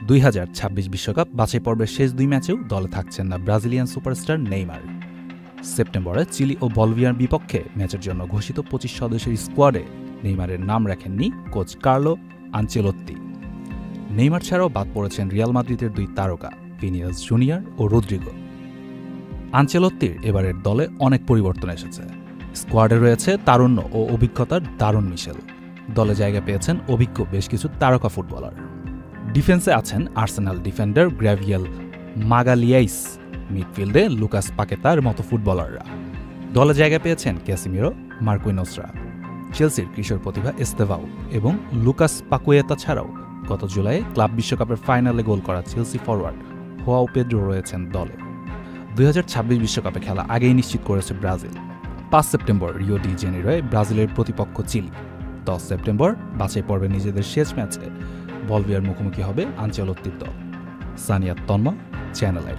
2026 বিশ্বকাপ বাছাই পর্বের শেষ 2 ম্যাচেও দলে থাকছেন না ব্রাজিলিয়ান সুপারস্টার নেইমার। সেপ্টেম্বরে চিলি ও বলিভিয়ার বিপক্ষে ম্যাচের জন্য ঘোষিত 25 সদস্যের স্কোয়াডে নেইমারের নাম রাখেননি কোচ কার্লো আনচেলোত্তি। নেইমার ছাড়াও বাদ পড়েছেন রিয়াল মাদ্রিদের 2 তারকা ভিনিসিয়াস জুনিয়র ও রদ্রিগো। আনচেলোত্তির এবারের দলে অনেক পরিবর্তন এসেছে। স্কোয়াডে রয়েছে তারুণ্য ও অভিজ্ঞতার দারুণ মিশেল। দলে জায়গা পেয়েছেন অভিজ্ঞ বেশ কিছু তারকা ফুটবলার। ডিফেন্সে আছেন আর্সেনাল ডিফেন্ডার গ্র্যাভিয়েল মাগালিয়াইস, মিডফিল্ডে লুকাস পাকেতার মতো ফুটবলাররা। দলে জায়গা পেয়েছেন ক্যাসিমিরো, মার্কুইনোসরা, চেলসির কিশোর প্রতিভা এস্তেভাও এবং লুকাস পাকুয়েতা ছাড়াও গত জুলাইয়ে ক্লাব বিশ্বকাপের ফাইনালে গোল করা চেলসি ফরওয়ার্ড হোয়াও পেদ্রো রয়েছেন দলে। 2026 বিশ্বকাপে খেলা আগেই নিশ্চিত করেছে ব্রাজিল। 5 সেপ্টেম্বর রিও ডি জেনেরোয় ব্রাজিলের প্রতিপক্ষ চিলি। 10 সেপ্টেম্বর বাছাই পর্বে নিজেদের শেষ ম্যাচে বলিভিয়ার মুখোমুখি হবে আনচেলোত্তির দল। Sania Tanma, Channel I.